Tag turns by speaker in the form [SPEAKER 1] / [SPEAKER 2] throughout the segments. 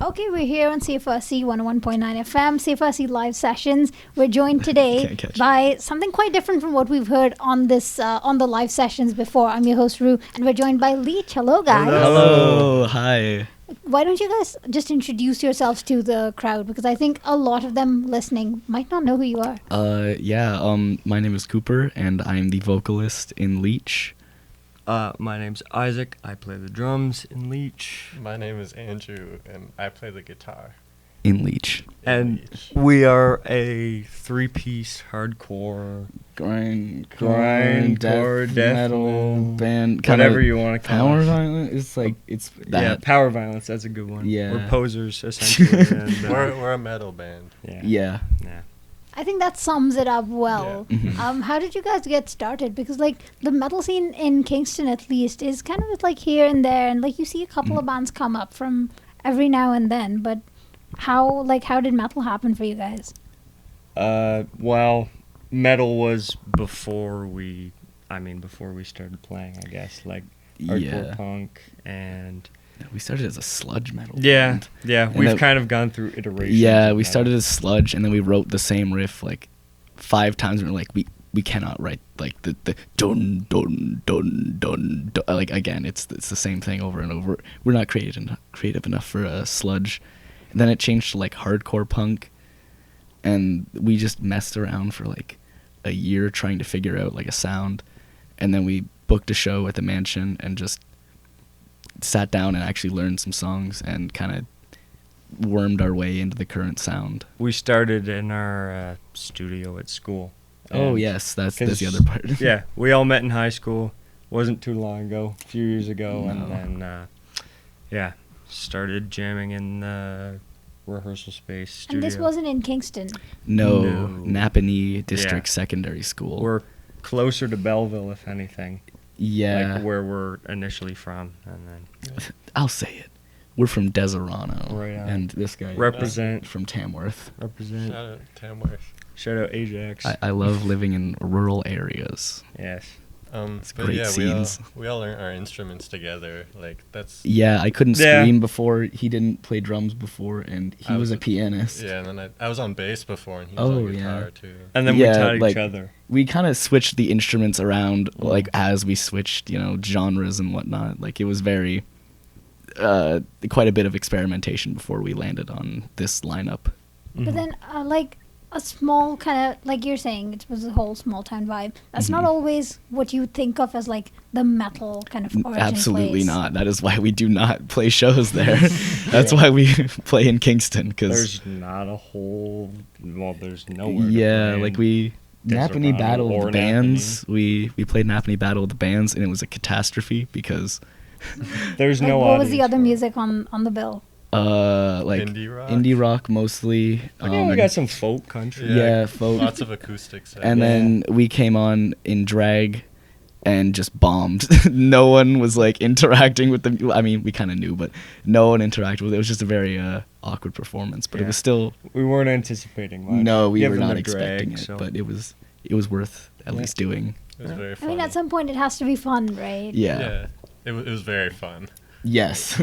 [SPEAKER 1] Okay, we're here on CFRC 101.9 FM, CFRC Live Sessions. We're joined today by something quite different from what we've heard on this on the live sessions before. I'm your host, Rue, and we're joined by Leitch. Hello, guys.
[SPEAKER 2] Hello. Hi.
[SPEAKER 1] Why don't you guys just introduce yourselves to the crowd? Because I think a lot of them listening might not know who you are.
[SPEAKER 2] My name is Cooper, and I'm the vocalist in Leitch.
[SPEAKER 3] My name's Isaac. I play the drums in Leitch.
[SPEAKER 4] My name is Andrew, and I play the guitar.
[SPEAKER 2] In Leitch.
[SPEAKER 3] And we are a three-piece hardcore
[SPEAKER 2] grindcore
[SPEAKER 3] death
[SPEAKER 2] metal band.
[SPEAKER 3] Whatever you want to call
[SPEAKER 2] power
[SPEAKER 3] it.
[SPEAKER 2] violence. It's like it's that.
[SPEAKER 3] Yeah, power violence. That's a good one.
[SPEAKER 2] Yeah.
[SPEAKER 3] We're posers essentially. And,
[SPEAKER 4] We're a metal band.
[SPEAKER 2] Yeah.
[SPEAKER 1] I think that sums it up well.
[SPEAKER 2] Yeah. Mm-hmm.
[SPEAKER 1] How did you guys get started? Because like the metal scene in Kingston, at least, is kind of like here and there, and like you see a couple of bands come up from every now and then. But how did metal happen for you guys?
[SPEAKER 3] Well, metal was before we started playing, I guess, like hardcore punk and.
[SPEAKER 2] We started as a sludge metal
[SPEAKER 3] band. Yeah,
[SPEAKER 2] and
[SPEAKER 3] we've kind of gone through iterations.
[SPEAKER 2] Yeah, we started as sludge, and then we wrote the same riff like 5 times, and we're like, we cannot write like the dun dun dun dun dun. Like again, it's the same thing over and over. We're not creative enough for sludge. And then it changed to like hardcore punk, and we just messed around for like a year trying to figure out like a sound, and then we booked a show at the Mansion and just sat down and actually learned some songs and kind of wormed our way into the current sound.
[SPEAKER 3] We started in our studio at school.
[SPEAKER 2] Oh yes, that's the other part.
[SPEAKER 3] Yeah, we all met in high school. Wasn't too long ago, a few years ago,
[SPEAKER 2] No.
[SPEAKER 3] and then started jamming in the rehearsal space studio.
[SPEAKER 1] And this wasn't in Kingston.
[SPEAKER 2] No. Napanee District Secondary School.
[SPEAKER 3] We're closer to Belleville, if anything.
[SPEAKER 2] Yeah.
[SPEAKER 3] Like where we're initially from, and then
[SPEAKER 2] I'll say it. We're from Deserano.
[SPEAKER 3] Right on.
[SPEAKER 2] And this guy
[SPEAKER 3] represent
[SPEAKER 2] from Tamworth.
[SPEAKER 3] Represent.
[SPEAKER 4] Shout out Tamworth.
[SPEAKER 3] Shout out Ajax.
[SPEAKER 2] I love living in rural areas.
[SPEAKER 3] Yes.
[SPEAKER 2] It's great scenes.
[SPEAKER 4] We all learned our instruments together. Like that's.
[SPEAKER 2] Yeah, I couldn't scream before. He didn't play drums before, and he was a pianist.
[SPEAKER 4] Yeah, and then I was on bass before, and he was on guitar too.
[SPEAKER 3] And then we taught each other.
[SPEAKER 2] We kind of switched the instruments around, like as we switched, genres and whatnot. Like it was very, quite a bit of experimentation before we landed on this lineup.
[SPEAKER 1] But then, a small kind of, like you're saying, it was a whole small town vibe. That's not always what you would think of as like the metal kind of origin
[SPEAKER 2] Absolutely
[SPEAKER 1] place.
[SPEAKER 2] not. That is why we do not play shows there. That's why we play in Kingston.
[SPEAKER 3] There's not a whole. Well, there's nowhere.
[SPEAKER 2] Yeah,
[SPEAKER 3] to play
[SPEAKER 2] like we. Napanee Battle of the Bands. We played Napanee Battle of the Bands, and it was a catastrophe because
[SPEAKER 3] there's no.
[SPEAKER 1] What was the other music on the bill?
[SPEAKER 2] Like indie rock mostly.
[SPEAKER 3] We got some folk country.
[SPEAKER 2] Yeah, folk.
[SPEAKER 4] Lots of acoustics.
[SPEAKER 2] And then we came on in drag and just bombed. No one was like interacting with the. I mean, we kind of knew, but no one interacted with it. It was just a very awkward performance, but it was still.
[SPEAKER 3] We weren't anticipating much.
[SPEAKER 2] No, we were not expecting it, but it was worth at least doing.
[SPEAKER 4] It was very fun.
[SPEAKER 1] I mean, at some point it has to be fun, right?
[SPEAKER 2] Yeah.
[SPEAKER 4] It was very fun.
[SPEAKER 2] Yes.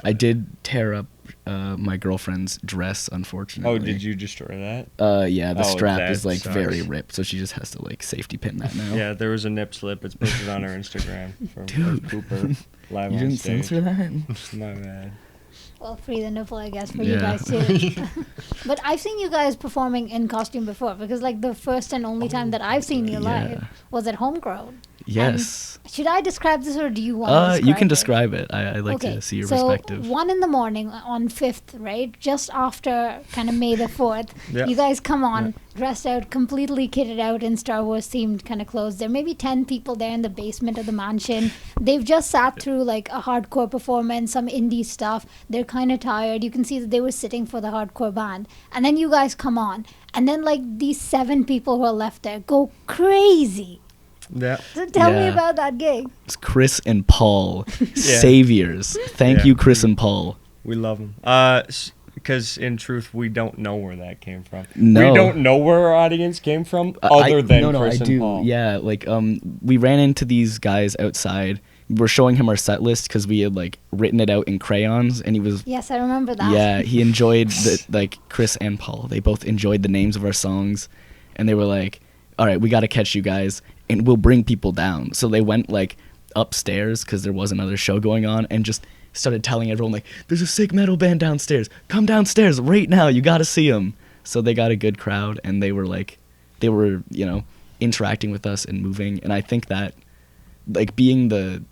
[SPEAKER 2] I did tear up my girlfriend's dress, unfortunately.
[SPEAKER 3] Oh, did you destroy that?
[SPEAKER 2] Yeah, the strap is like
[SPEAKER 3] sucks.
[SPEAKER 2] very ripped, so she just has to like safety pin that now.
[SPEAKER 3] Yeah, there was a nip slip. It's posted on our Instagram from
[SPEAKER 2] Dude.
[SPEAKER 3] Cooper live
[SPEAKER 2] You
[SPEAKER 3] on
[SPEAKER 2] didn't
[SPEAKER 3] stage.
[SPEAKER 2] censor that?
[SPEAKER 3] My bad.
[SPEAKER 1] Well, free the nipple, I guess, for you guys too. But I've seen you guys performing in costume before, because like the first and only time that I've seen you live was at Homegrown.
[SPEAKER 2] Yes.
[SPEAKER 1] And should I describe this, or do you want to describe
[SPEAKER 2] you can
[SPEAKER 1] it?
[SPEAKER 2] describe it. I like to see your perspective.
[SPEAKER 1] So 1 a.m. on 5th, right? Just after kind of May the 4th, you guys come on, dressed out, completely kitted out in Star Wars themed kind of clothes. There may be 10 people there in the basement of the Mansion. They've just sat through like a hardcore performance, some indie stuff. They're kind of tired. You can see that they were sitting for the hardcore band. And then you guys come on. And then like these 7 people who are left there go crazy.
[SPEAKER 3] Yeah.
[SPEAKER 1] So tell me about that gig.
[SPEAKER 2] It's Chris and Paul, saviors. Thank you, Chris and Paul.
[SPEAKER 3] We love them. Because in truth, we don't know where that came from.
[SPEAKER 2] No.
[SPEAKER 3] We don't know where our audience came from, other than Chris and Paul.
[SPEAKER 2] Yeah, like we ran into these guys outside we're showing him our set list because we had like written it out in crayons, and he was
[SPEAKER 1] Yes, I remember that.
[SPEAKER 2] yeah, he enjoyed like Chris and Paul. They both enjoyed the names of our songs, and they were like, "All right, we got to catch you guys, and we'll bring people down." So they went like upstairs because there was another show going on, and just started telling everyone like, "There's a sick metal band downstairs. Come downstairs right now. You got to see them." So they got a good crowd, and they were interacting with us and moving. And I think that like being the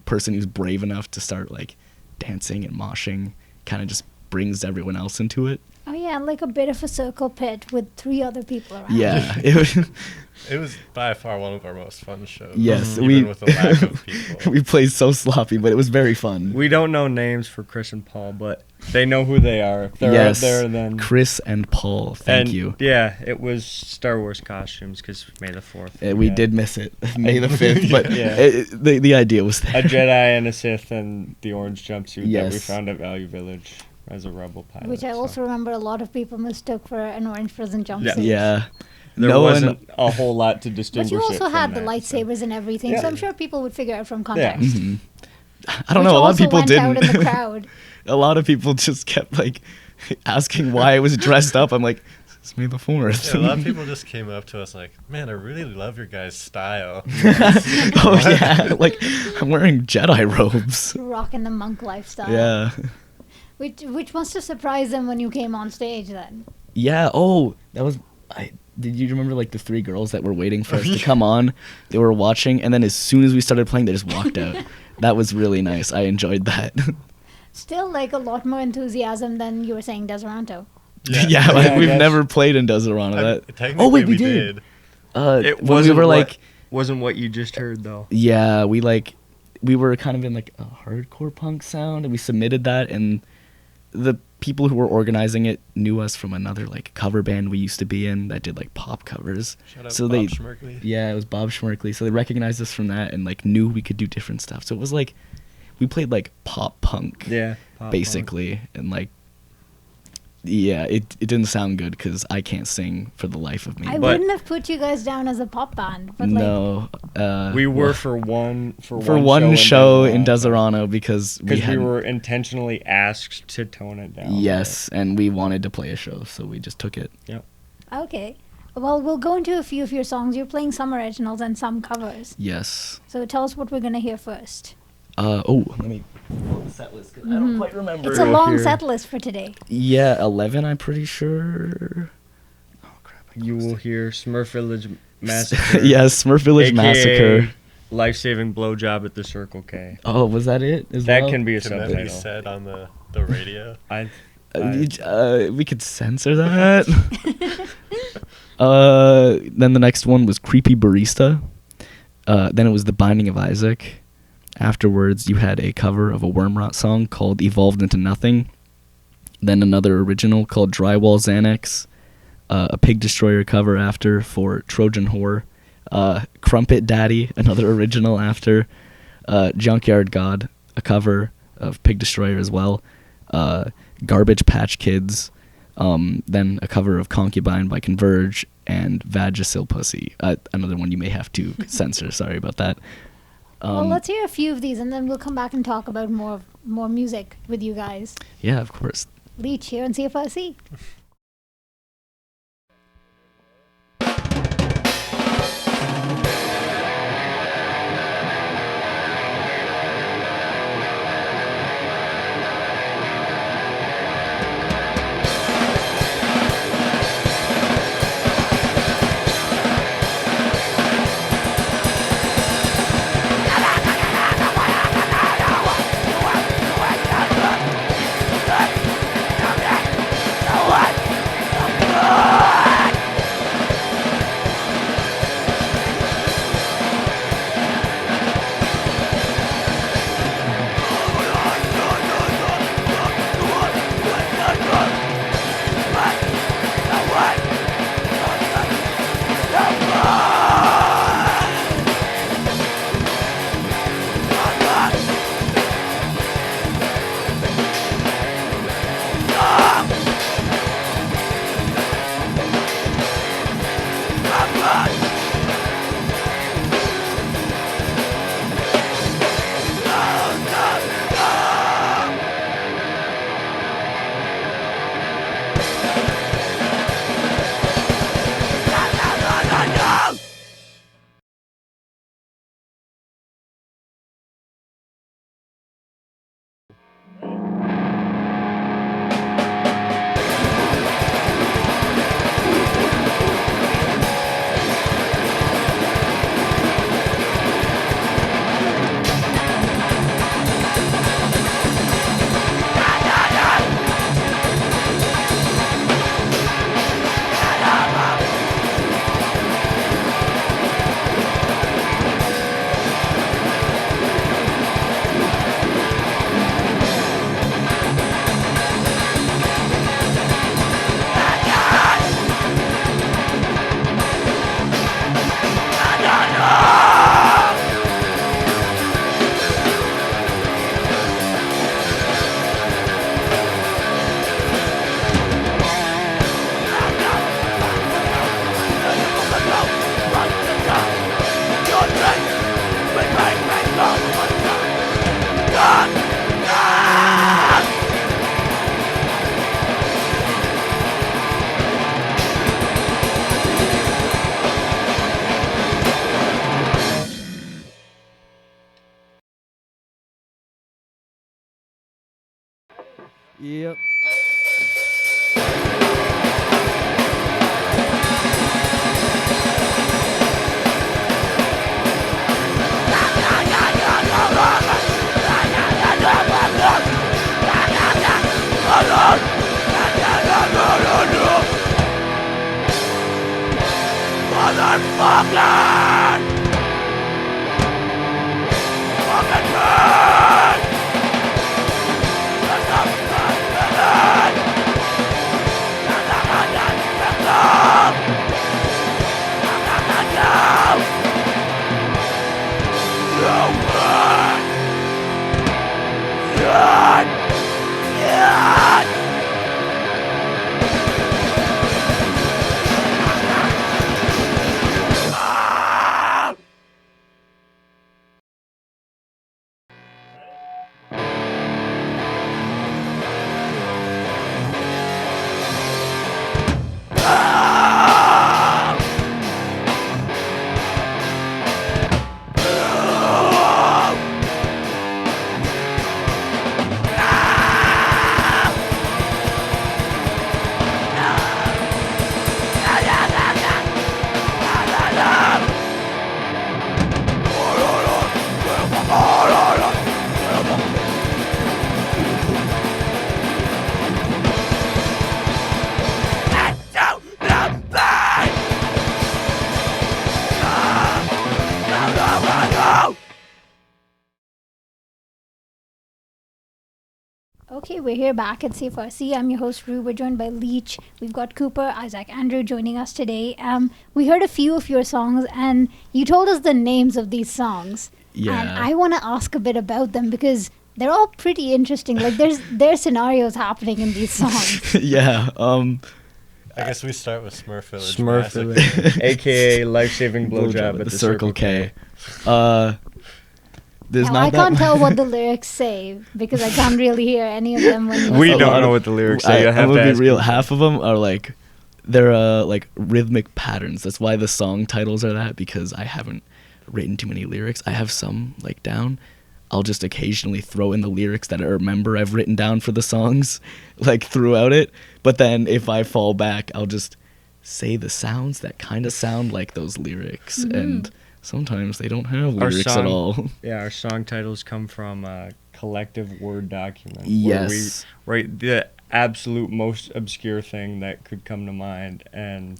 [SPEAKER 2] person who's brave enough to start like dancing and moshing kind of just brings everyone else into it.
[SPEAKER 1] Oh yeah, like a bit of a circle pit with 3 other people around.
[SPEAKER 2] Yeah.
[SPEAKER 4] It was by far one of our most fun shows.
[SPEAKER 2] Yes,
[SPEAKER 4] even with the lack of people.
[SPEAKER 2] we played so sloppy, but it was very fun.
[SPEAKER 3] We don't know names for Chris and Paul, but they know who they are. If they're
[SPEAKER 2] Yes,
[SPEAKER 3] out there, then
[SPEAKER 2] Chris and Paul, thank you.
[SPEAKER 3] Yeah, it was Star Wars costumes because May the 4th.
[SPEAKER 2] We did miss it, May the 5th, but
[SPEAKER 3] Yeah.
[SPEAKER 2] the idea was there.
[SPEAKER 3] A Jedi and a Sith and the orange jumpsuit that we
[SPEAKER 2] Yes.
[SPEAKER 3] found at Value Village as a rebel pilot.
[SPEAKER 1] Which I also remember a lot of people mistook for an orange prison jumpsuit.
[SPEAKER 2] Yeah.
[SPEAKER 3] There
[SPEAKER 2] No
[SPEAKER 3] wasn't a whole lot to distinguish.
[SPEAKER 1] But you also
[SPEAKER 3] it from
[SPEAKER 1] had the
[SPEAKER 3] that,
[SPEAKER 1] lightsabers and everything,
[SPEAKER 3] Yeah.
[SPEAKER 1] so I'm sure people would figure out from context.
[SPEAKER 2] Mhm. I don't
[SPEAKER 1] Which
[SPEAKER 2] know. A lot of
[SPEAKER 1] also
[SPEAKER 2] people
[SPEAKER 1] went
[SPEAKER 2] didn't.
[SPEAKER 1] out in the crowd.
[SPEAKER 2] A lot of people just kept like asking why I was dressed up. I'm like, it's May the 4th.
[SPEAKER 4] Yeah, a lot of people just came up to us like, "Man, I really love your guys' style."
[SPEAKER 2] Oh yeah, like I'm wearing Jedi robes.
[SPEAKER 1] Rocking the monk lifestyle.
[SPEAKER 2] Yeah.
[SPEAKER 1] Which must have surprised them when you came on stage then.
[SPEAKER 2] Yeah. Oh, that was. Did you remember like the 3 girls that were waiting for us to come on? They were watching, and then as soon as we started playing, they just walked out. That was really nice. I enjoyed that.
[SPEAKER 1] Still like a lot more enthusiasm than you were saying Deseranto.
[SPEAKER 2] Yeah, like,
[SPEAKER 3] I
[SPEAKER 2] we've
[SPEAKER 3] guess.
[SPEAKER 2] never played in Deserana.
[SPEAKER 4] Technically,
[SPEAKER 2] Oh wait, we
[SPEAKER 4] we
[SPEAKER 2] did.
[SPEAKER 4] did.
[SPEAKER 3] It
[SPEAKER 2] when we
[SPEAKER 3] wasn't
[SPEAKER 2] were
[SPEAKER 3] what,
[SPEAKER 2] like,
[SPEAKER 3] wasn't what you just heard though.
[SPEAKER 2] yeah, we were kind of in like a hardcore punk sound, and we submitted that, and the people who were organizing it knew us from another like cover band we used to be in that did like pop covers.
[SPEAKER 4] Shout out
[SPEAKER 2] So
[SPEAKER 4] Bob
[SPEAKER 2] they,
[SPEAKER 4] Schmerkley.
[SPEAKER 2] yeah, it was Bob Schmerkley. So they recognized us from that and like knew we could do different stuff. So it was like we played like pop punk,
[SPEAKER 3] Yeah. pop
[SPEAKER 2] basically, and like yeah, it didn't sound good because I can't sing for the life of me.
[SPEAKER 1] I
[SPEAKER 3] But-
[SPEAKER 1] wouldn't have put you guys down as a pop band, but like
[SPEAKER 2] No,
[SPEAKER 3] We were
[SPEAKER 2] well,
[SPEAKER 3] for one
[SPEAKER 2] show in Deserano because we
[SPEAKER 3] because we
[SPEAKER 2] had
[SPEAKER 3] were intentionally asked to tone it down.
[SPEAKER 2] yes, and we wanted to play a show, so we just took it.
[SPEAKER 1] okay. Well, we'll go into a few of your songs. You're playing some originals and some covers.
[SPEAKER 2] Yes.
[SPEAKER 1] So tell us what we're gonna hear first.
[SPEAKER 2] Let me pull up the set list because I don't quite remember.
[SPEAKER 1] It's a
[SPEAKER 3] We'll
[SPEAKER 1] long
[SPEAKER 3] hear-
[SPEAKER 1] set list for today.
[SPEAKER 2] Yeah, 11, I'm pretty sure. Oh crap!
[SPEAKER 3] You will hear Smurf Village Massacre.
[SPEAKER 2] Yes, Smurf Village
[SPEAKER 3] AKA
[SPEAKER 2] Massacre.
[SPEAKER 3] Life-saving blowjob at the Circle K.
[SPEAKER 2] Oh, was that it? As
[SPEAKER 3] That
[SPEAKER 2] well?
[SPEAKER 3] can be a
[SPEAKER 4] Can that be
[SPEAKER 3] subtitle.
[SPEAKER 4] said on the radio?
[SPEAKER 2] We could censor that. Then the next one was Creepy Barista. Then it was The Binding of Isaac. Afterwards, you had a cover of a Wormrot song called Evolved Into Nothing. Then another original called Drywall Xanax. A Pig Destroyer cover after for Trojan Whore. Crumpet Daddy, another original after. Junkyard God, a cover of Pig Destroyer as well. Garbage Patch Kids. Then a cover of Concubine by Converge. And Vagisil Pussy, another one you may have to censor. Sorry about that.
[SPEAKER 1] Well, let's hear a few of these, and then we'll come back and talk about more music with you guys.
[SPEAKER 2] Yeah, of course.
[SPEAKER 1] Leitch here on CFRC.
[SPEAKER 5] What?
[SPEAKER 2] Yep.
[SPEAKER 1] Okay, we're here back at CFRC. I'm your host, Rue. We're joined by Leitch. We've got Cooper, Isaac, Andrew joining us today. We heard a few of your songs, and you told us the names of these songs.
[SPEAKER 2] Yeah.
[SPEAKER 1] And I want to ask a bit about them because they're all pretty interesting. Like, there's scenarios happening in these songs.
[SPEAKER 2] Yeah.
[SPEAKER 4] I guess we start with Smurf Village.
[SPEAKER 3] Smurf Village, a.k.a. life-saving blowjob at the
[SPEAKER 2] Circle K. There's
[SPEAKER 1] Now,
[SPEAKER 2] not
[SPEAKER 1] I
[SPEAKER 2] that
[SPEAKER 1] can't
[SPEAKER 2] mu-
[SPEAKER 1] tell what the lyrics say because I can't really hear any of them. When you
[SPEAKER 3] We
[SPEAKER 1] listen.
[SPEAKER 3] don't know what the lyrics say.
[SPEAKER 2] I'm gonna be real. Half of them are like, they're like rhythmic patterns. That's why the song titles are that, because I haven't written too many lyrics. I have some like down. I'll just occasionally throw in the lyrics that I remember I've written down for the songs, like throughout it. But then if I fall back, I'll just say the sounds that kind of sound like those lyrics, and sometimes they don't have lyrics at all.
[SPEAKER 3] Yeah, our song titles come from a collective Word document.
[SPEAKER 2] Yes.
[SPEAKER 3] Where we write the absolute most obscure thing that could come to mind, and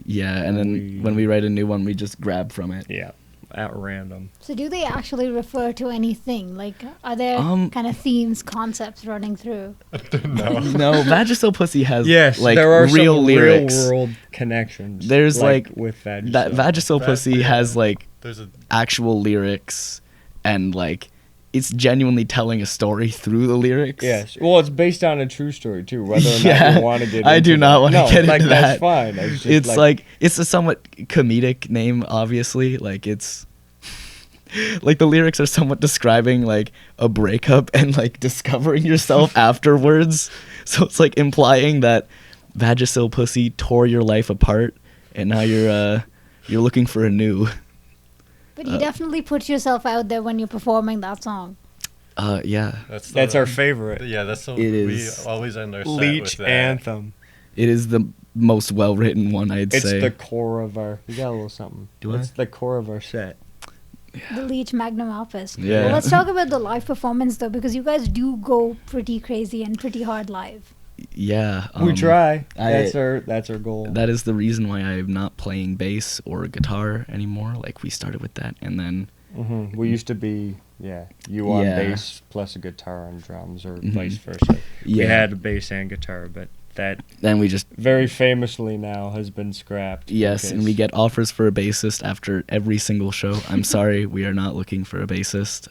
[SPEAKER 2] Yeah, and then when we write a new one, we just grab from it.
[SPEAKER 3] yeah, at random.
[SPEAKER 1] So do they actually refer to anything? Like, are there kind of themes, concepts running through?
[SPEAKER 2] No, Vagisil Pussy has
[SPEAKER 3] Yes,
[SPEAKER 2] like
[SPEAKER 3] there are
[SPEAKER 2] real
[SPEAKER 3] some
[SPEAKER 2] lyrics.
[SPEAKER 3] real world connections.
[SPEAKER 2] There's like
[SPEAKER 3] with that.
[SPEAKER 2] that Vagisil Pussy has like
[SPEAKER 4] There's a
[SPEAKER 2] actual lyrics, and like it's genuinely telling a story through the lyrics.
[SPEAKER 3] Yes, well, it's based on a true story too. Whether or not
[SPEAKER 2] Yeah,
[SPEAKER 3] you want to get,
[SPEAKER 2] I do not want to get
[SPEAKER 3] like,
[SPEAKER 2] into
[SPEAKER 3] that's
[SPEAKER 2] that.
[SPEAKER 3] fine. It's, just
[SPEAKER 2] It's like it's a somewhat comedic name, obviously. Like it's like the lyrics are somewhat describing like a breakup and like discovering yourself afterwards. So it's like implying that Vagisil Pussy tore your life apart, and now you're looking for a new.
[SPEAKER 1] But you definitely put yourself out there when you're performing that song.
[SPEAKER 2] Yeah.
[SPEAKER 3] that's our favorite.
[SPEAKER 4] Yeah, that's the
[SPEAKER 2] It is.
[SPEAKER 4] we always end our set
[SPEAKER 3] Leitch
[SPEAKER 4] with that.
[SPEAKER 3] anthem.
[SPEAKER 2] It is the most well-written one, I'd
[SPEAKER 3] It's
[SPEAKER 2] say.
[SPEAKER 3] the core of our. We got a little something.
[SPEAKER 2] Do
[SPEAKER 3] It's
[SPEAKER 2] I?
[SPEAKER 3] the core of our set.
[SPEAKER 1] The Leitch magnum opus.
[SPEAKER 2] Yeah.
[SPEAKER 1] Well, let's talk about the live performance though, because you guys do go pretty crazy and pretty hard live.
[SPEAKER 2] Yeah.
[SPEAKER 3] We try.
[SPEAKER 2] I-
[SPEAKER 3] That's our goal.
[SPEAKER 2] That is the reason why I'm not playing bass or guitar anymore. Like we started with that, and then
[SPEAKER 3] We used to be you on
[SPEAKER 2] Yeah.
[SPEAKER 3] bass plus a guitar and drums, or
[SPEAKER 2] Mhm.
[SPEAKER 3] vice versa. We
[SPEAKER 2] Yeah.
[SPEAKER 3] had a bass and guitar, but that
[SPEAKER 2] then we just
[SPEAKER 3] very famously now has been scrapped.
[SPEAKER 2] yes, and we get offers for a bassist after every single show. I'm sorry, we are not looking for a bassist.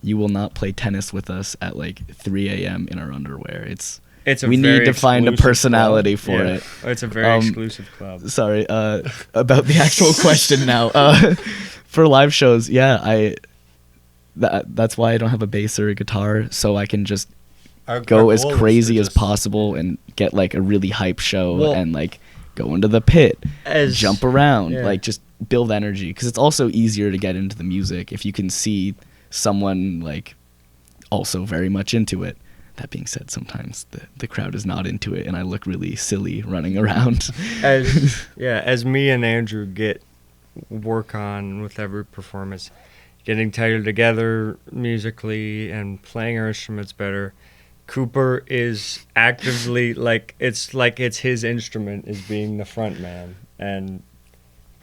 [SPEAKER 2] You will not play tennis with us at like 3 a.m. in our underwear.
[SPEAKER 3] It's a
[SPEAKER 2] we
[SPEAKER 3] very
[SPEAKER 2] need to find a
[SPEAKER 3] exclusive
[SPEAKER 2] personality
[SPEAKER 3] club.
[SPEAKER 2] for
[SPEAKER 3] Yeah.
[SPEAKER 2] it.
[SPEAKER 3] It's a very
[SPEAKER 2] Um,
[SPEAKER 3] exclusive club.
[SPEAKER 2] Sorry, about the actual question now. For live shows, yeah, that's why I don't have a bass or a guitar, so I can just
[SPEAKER 4] Our
[SPEAKER 2] go as
[SPEAKER 4] goal is to
[SPEAKER 2] crazy as
[SPEAKER 4] just-
[SPEAKER 2] possible and get like a really hype show,
[SPEAKER 3] Well-
[SPEAKER 2] and like go into the pit,
[SPEAKER 3] As
[SPEAKER 2] jump around,
[SPEAKER 3] yeah.
[SPEAKER 2] like just build energy, because it's also easier to get into the music if you can see someone like also very much into it. that being said, sometimes the crowd is not into it, and I look really silly running around.
[SPEAKER 3] As me and Andrew work on with every performance, getting tighter together musically and playing our instruments better. Cooper is actively it's his instrument is being the front man and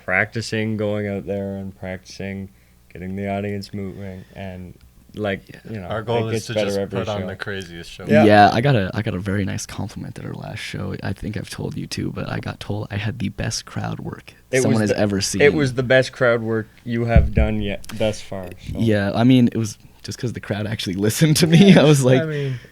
[SPEAKER 3] practicing going out there and practicing getting the audience moving and
[SPEAKER 4] our goal is to just put on the craziest show.
[SPEAKER 2] Yeah, I got a very nice compliment at our last show. I think I've told you too, but I got told I had the best crowd work someone has ever seen.
[SPEAKER 3] It was the best crowd work you have done yet thus far. So.
[SPEAKER 2] Yeah, I mean, it was just because the crowd actually listened to me. I was like,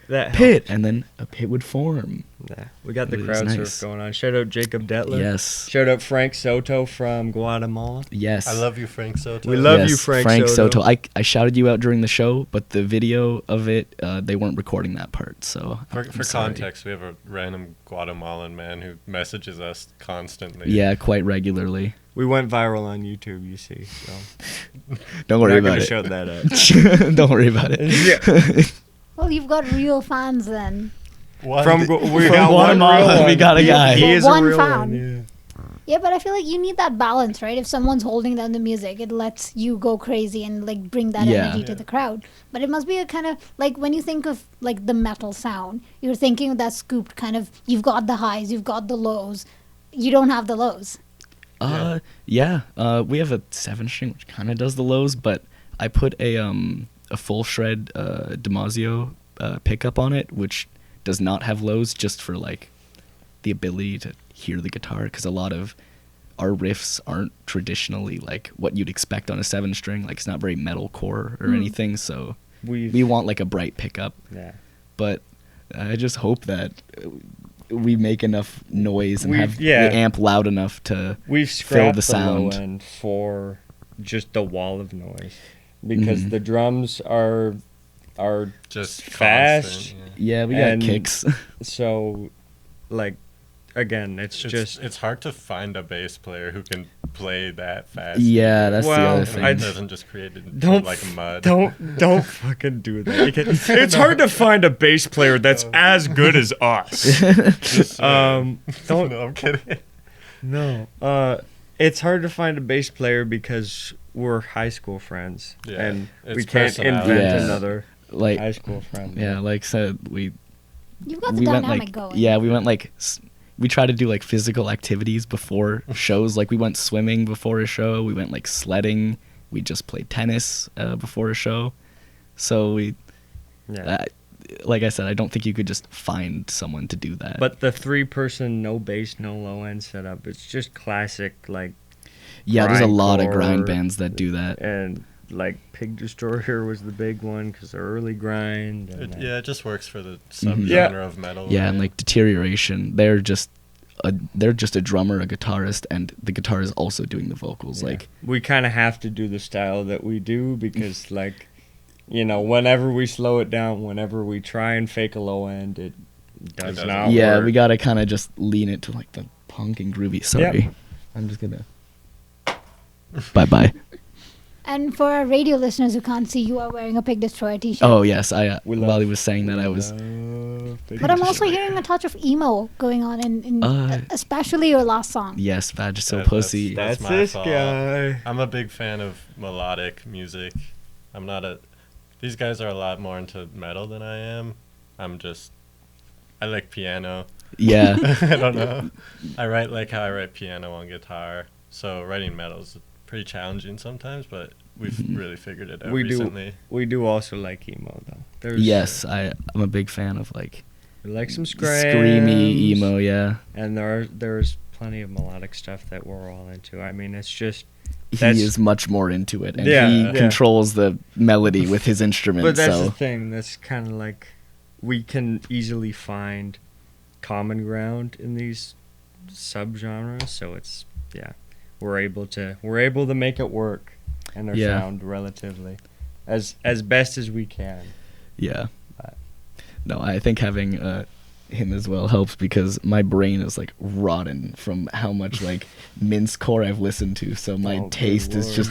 [SPEAKER 3] that
[SPEAKER 2] pit, and then a pit would form.
[SPEAKER 3] Yeah, we got the crowd surf going on. Shout out Jacob Detler.
[SPEAKER 2] Yes.
[SPEAKER 3] Shout out Frank Soto from Guatemala.
[SPEAKER 2] Yes.
[SPEAKER 4] I love you, Frank Soto.
[SPEAKER 3] We love you, Frank Soto.
[SPEAKER 2] I shouted you out during the show, but the video of it, they weren't recording that part. So
[SPEAKER 4] for context, we have a random Guatemalan man who messages us constantly.
[SPEAKER 2] Yeah, quite regularly.
[SPEAKER 3] We went viral on YouTube, you see. So.
[SPEAKER 2] Don't worry about it.
[SPEAKER 3] Shout that out.
[SPEAKER 2] Don't worry about it.
[SPEAKER 3] Yeah.
[SPEAKER 1] Well, you've got real fans then.
[SPEAKER 3] From
[SPEAKER 2] Guatemala, we got a guy.
[SPEAKER 3] He is
[SPEAKER 1] one
[SPEAKER 3] a real
[SPEAKER 1] fan.
[SPEAKER 3] one,
[SPEAKER 1] Yeah, but I feel like you need that balance, right? If someone's holding down the music, it lets you go crazy and like bring that energy to the crowd. But it must be a kind of like when you think of like the metal sound, you're thinking of that scooped kind of. You've got the highs, you've got the lows. You don't have the lows.
[SPEAKER 2] We have a 7-string which kind of does the lows, but I put a full shred Damasio pickup on it, which does not have lows, just for like the ability to hear the guitar, because a lot of our riffs aren't traditionally like what you'd expect on a 7-string. Like it's not very metalcore or anything, so we want like a bright pickup.
[SPEAKER 3] Yeah.
[SPEAKER 2] But I just hope that we make enough noise and have the amp loud enough to fill the sound.
[SPEAKER 3] Low end for just the wall of noise, because the drums are
[SPEAKER 4] just
[SPEAKER 3] fast.
[SPEAKER 4] Constant,
[SPEAKER 2] yeah, we got kicks.
[SPEAKER 3] So, like, again, it's
[SPEAKER 4] hard to find a bass player who can play that fast.
[SPEAKER 2] Yeah, that's the other thing.
[SPEAKER 4] It doesn't just create like mud.
[SPEAKER 3] Don't fucking do that. It's hard to find a bass player that's as good as us.
[SPEAKER 4] No, I'm kidding.
[SPEAKER 3] No. It's hard to find a bass player because we're high school friends, and we can't invent another high school friend.
[SPEAKER 2] Yeah, like said,
[SPEAKER 1] you've got the dynamic going.
[SPEAKER 2] Yeah, we went like. We try to do like physical activities before shows. Like we went swimming before a show. We went like sledding. We just played tennis before a show. So like I said, I don't think you could just find someone to do that.
[SPEAKER 3] But the 3-person, no bass, no low end setup, it's just classic like.
[SPEAKER 2] Yeah, there's a lot of grind bands that do that.
[SPEAKER 3] And like Pig Destroyer was the big one because they're early grind. And
[SPEAKER 4] it just works for the subgenre of metal.
[SPEAKER 2] Yeah, and like Deterioration, they're just a drummer, a guitarist, and the guitar is also doing the vocals.
[SPEAKER 3] Yeah.
[SPEAKER 2] Like
[SPEAKER 3] we kind of have to do the style that we do because, like, you know, whenever we slow it down, whenever we try and fake a low end, it does not work.
[SPEAKER 2] Yeah, we gotta kind of just lean it to like the punk and groovy. Sorry, I'm just gonna. Bye.
[SPEAKER 1] And for our radio listeners who can't see, you are wearing a Pig Destroyer t-shirt.
[SPEAKER 2] Oh, yes. While he was saying that, I was...
[SPEAKER 1] But I'm also hearing a touch of emo going on, in especially your last song.
[SPEAKER 2] Yes, Badge is so pussy.
[SPEAKER 3] That's
[SPEAKER 4] my
[SPEAKER 3] this
[SPEAKER 4] fault.
[SPEAKER 3] guy.
[SPEAKER 4] I'm a big fan of melodic music. I'm not These guys are a lot more into metal than I am. I like piano.
[SPEAKER 2] Yeah.
[SPEAKER 4] I don't know. I write like how I write piano on guitar. So writing metal is pretty challenging sometimes, but we've really figured it out recently.
[SPEAKER 3] We do also like emo though.
[SPEAKER 2] Yes, I'm a big fan of like.
[SPEAKER 3] We like some screams,
[SPEAKER 2] screamy emo, yeah.
[SPEAKER 3] And there's plenty of melodic stuff that we're all into. I mean, it's just.
[SPEAKER 2] He is much more into it, and he controls the melody with his instrument.
[SPEAKER 3] But that's the thing. That's kind of like we can easily find common ground in these subgenres. So it's we're able to make it work, and are found relatively as best as we can.
[SPEAKER 2] Yeah. No, I think having him as well helps because my brain is like rotten from how much like mincecore I've listened to. So my taste is just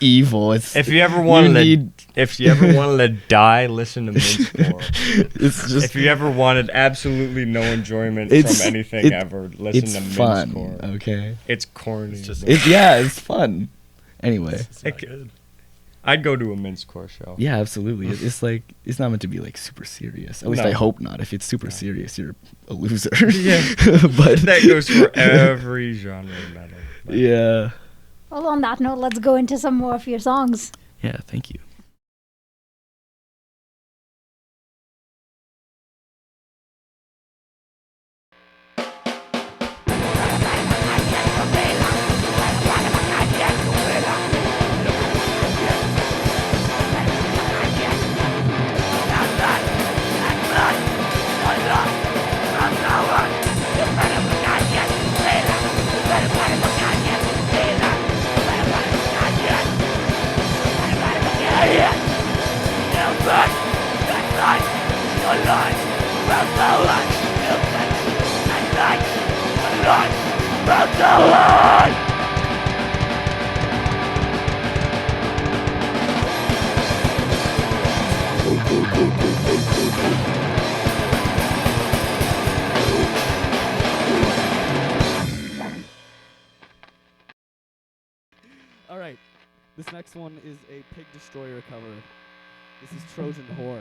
[SPEAKER 2] evil. It's
[SPEAKER 3] if you ever wanted to die, listen to mincecore.
[SPEAKER 2] It's just
[SPEAKER 3] if you ever wanted absolutely no enjoyment from anything ever, listen to
[SPEAKER 2] fun,
[SPEAKER 3] mincecore.
[SPEAKER 2] Okay.
[SPEAKER 3] It's corny.
[SPEAKER 2] It's fun. Anyway,
[SPEAKER 4] It's not good.
[SPEAKER 3] I'd go to a mincecore show.
[SPEAKER 2] yeah, absolutely. It's like it's not meant to be like super serious. At least I hope not. If it's super serious, you're a loser.
[SPEAKER 3] Yeah,
[SPEAKER 2] but
[SPEAKER 3] that goes for every genre of metal.
[SPEAKER 2] Yeah.
[SPEAKER 1] Well, on that note, let's go into some more of your songs.
[SPEAKER 2] Yeah. Thank you.
[SPEAKER 5] All right, this next one is a Pig Destroyer cover. This is Trojan Horror.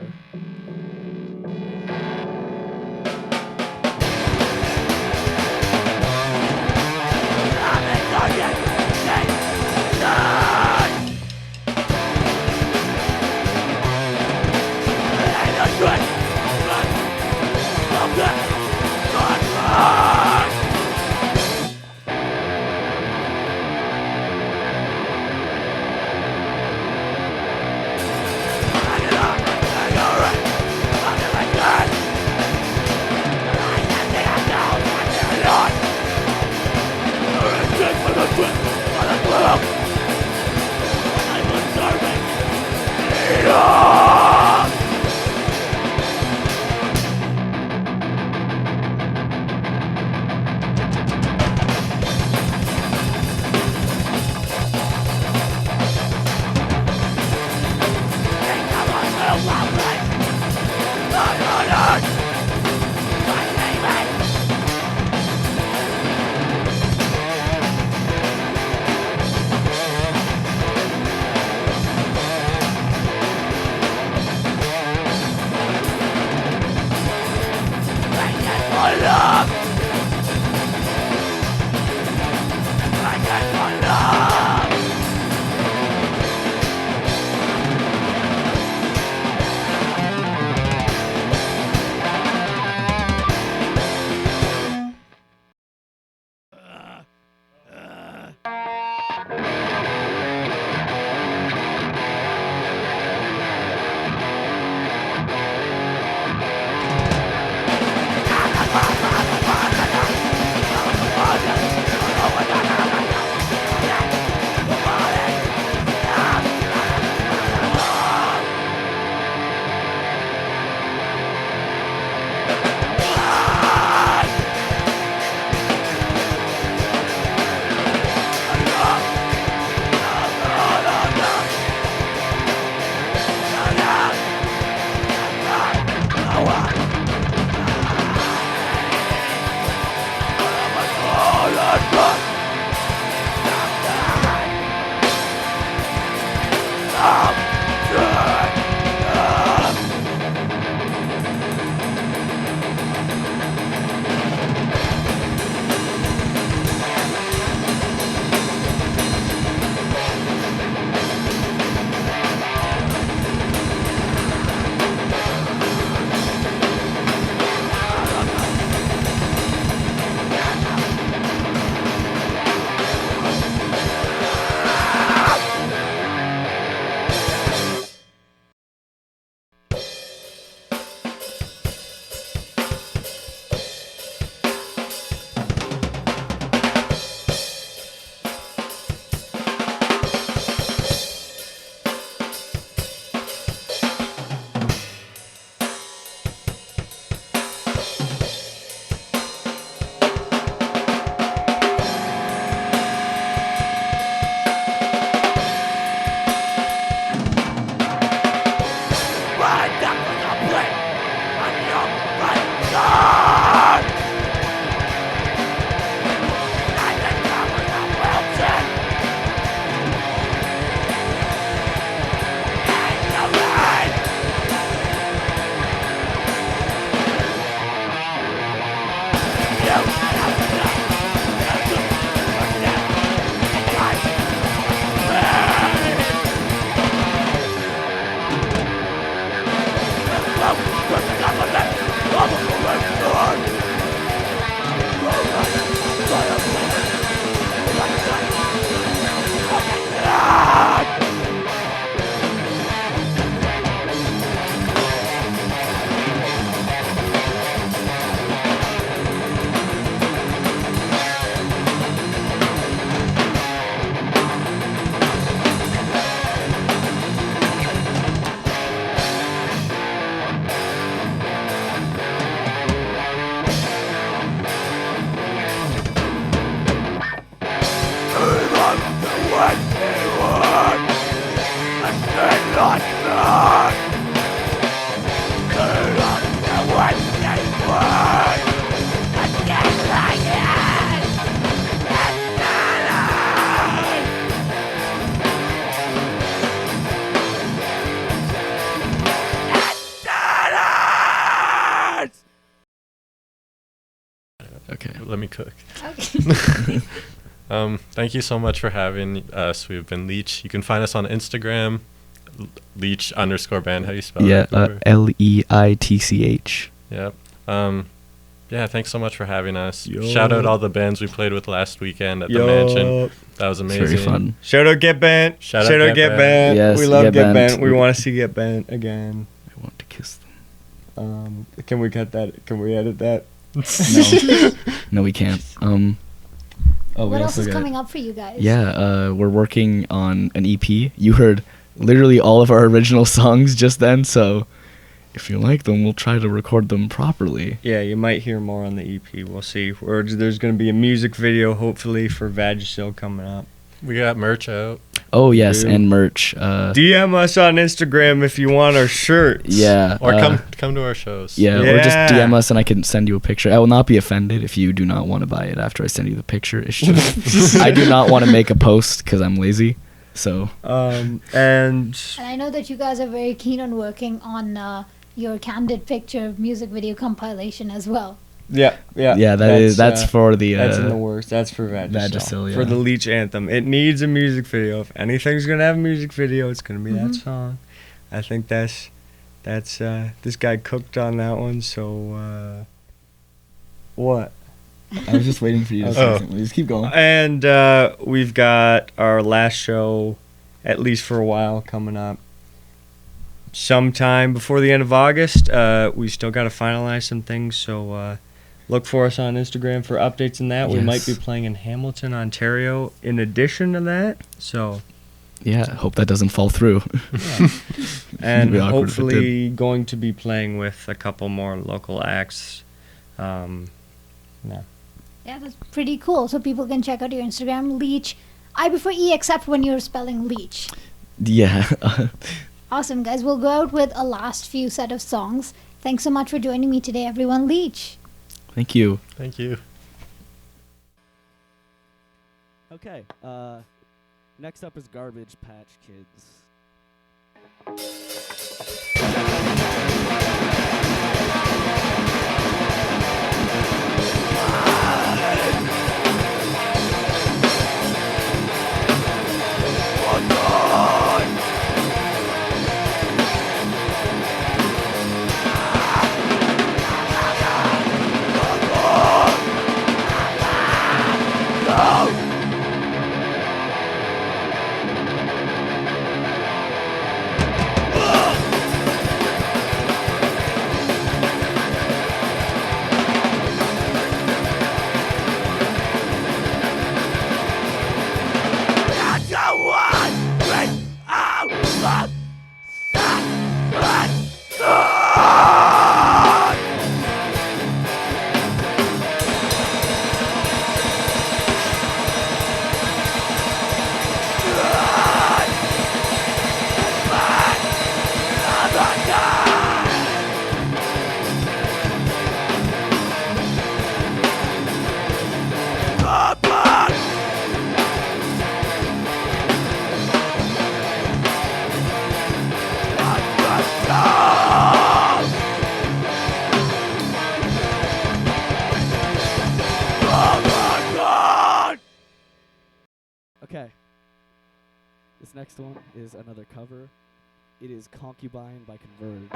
[SPEAKER 2] Okay.
[SPEAKER 4] Let me cook.
[SPEAKER 1] Okay.
[SPEAKER 4] Thank you so much for having us. We've been Leitch. You can find us on Instagram, Leitch_band. How do you spell
[SPEAKER 2] Yeah,
[SPEAKER 4] that?
[SPEAKER 2] Leitch.
[SPEAKER 4] Yep. Yeah, thanks so much for having us.
[SPEAKER 3] Yo.
[SPEAKER 4] Shout out all the bands we played with last weekend at the mansion. That was
[SPEAKER 2] It's
[SPEAKER 4] amazing.
[SPEAKER 2] very fun.
[SPEAKER 3] Shout out Get Bent.
[SPEAKER 4] Shout out
[SPEAKER 3] Get
[SPEAKER 4] Get
[SPEAKER 3] Bent.
[SPEAKER 2] Yes,
[SPEAKER 3] we love
[SPEAKER 2] Get
[SPEAKER 3] Get
[SPEAKER 2] Bent.
[SPEAKER 3] Bent. We want to see Get Bent again.
[SPEAKER 2] I want to kiss them.
[SPEAKER 3] Can we cut that? Can we edit that?
[SPEAKER 2] No, we can't.
[SPEAKER 1] What else is coming up for you guys?
[SPEAKER 2] Yeah, we're working on an EP. You heard literally all of our original songs just then, so if you like them, we'll try to record them properly.
[SPEAKER 3] Yeah, you might hear more on the EP. We'll see. Or there's going to be a music video, hopefully, for Vagisil coming up.
[SPEAKER 4] We got merch out.
[SPEAKER 2] Oh, yes,
[SPEAKER 3] Dude.
[SPEAKER 2] and merch.
[SPEAKER 3] DM us on Instagram if you want our shirts.
[SPEAKER 2] Yeah.
[SPEAKER 4] Or come to our shows.
[SPEAKER 2] Yeah, or just
[SPEAKER 3] Yeah.
[SPEAKER 2] DM us and I can send you a picture. I will not be offended if you do not want to buy it after I send you the picture. It's just I do not want to make a post because I'm lazy. So
[SPEAKER 3] And
[SPEAKER 1] And I know that you guys are very keen on working on your candid picture music video compilation as well.
[SPEAKER 3] yeah.
[SPEAKER 2] that's for the
[SPEAKER 3] That's in the works. That's for Vagisil.
[SPEAKER 2] Vagisil,
[SPEAKER 3] For
[SPEAKER 2] yeah.
[SPEAKER 3] the Leitch anthem. It needs a music video. If anything's going to have a music video, it's going to be that
[SPEAKER 1] Mhm.
[SPEAKER 3] song. I think that's this guy cooked on that one, so what?
[SPEAKER 2] I was just waiting for you to
[SPEAKER 3] Okay.
[SPEAKER 2] say something. Just keep going.
[SPEAKER 3] And we've got our last show, at least for a while, coming up. Sometime before the end of August. We still got to finalize some things, so look for us on Instagram for updates on that. We might be
[SPEAKER 2] Yes.
[SPEAKER 3] playing in Hamilton, Ontario, in addition to that. So,
[SPEAKER 2] Yeah, hope that doesn't fall through.
[SPEAKER 3] and
[SPEAKER 2] It'd be awkward if it
[SPEAKER 3] hopefully going to be playing with a couple more local acts.
[SPEAKER 1] Yeah, that's pretty cool. So people can check out your Instagram, Leitch. I prefer E except when you're spelling Leitch.
[SPEAKER 2] Yeah.
[SPEAKER 1] Awesome, guys. We'll go out with a last few set of songs. Thanks so much for joining me today, everyone. Leitch.
[SPEAKER 2] Thank you.
[SPEAKER 4] Thank you.
[SPEAKER 5] Okay. Next up is Garbage Patch Kids.
[SPEAKER 6] Oh!
[SPEAKER 5] This next one is another cover. It is Concubine by Converge.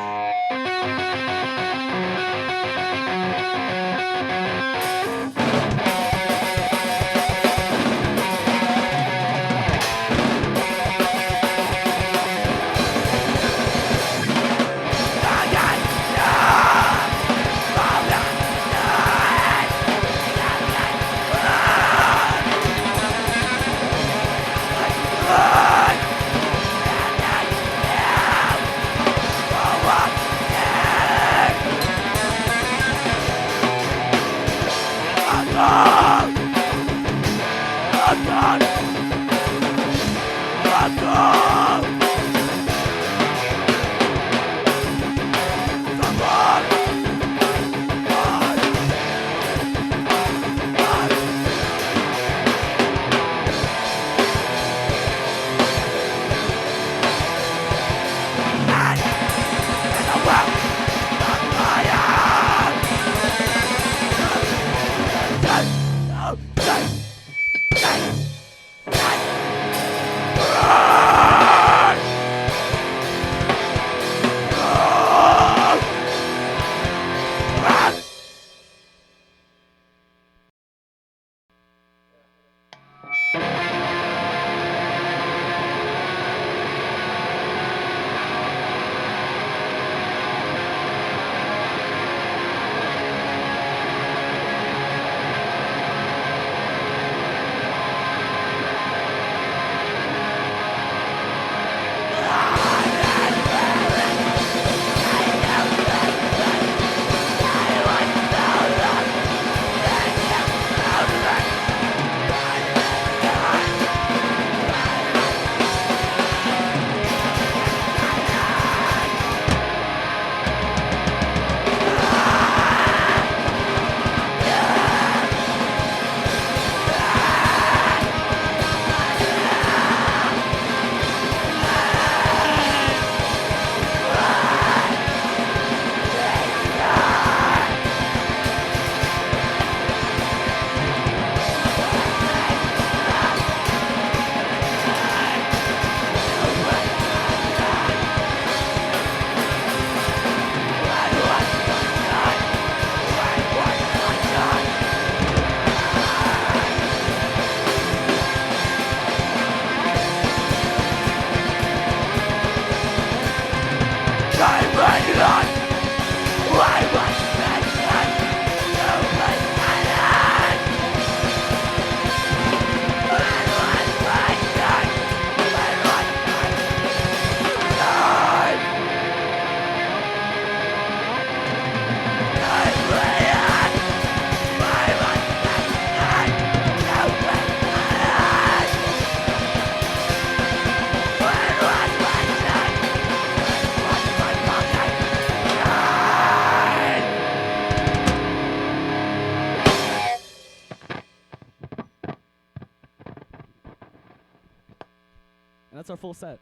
[SPEAKER 5] And that's our full set.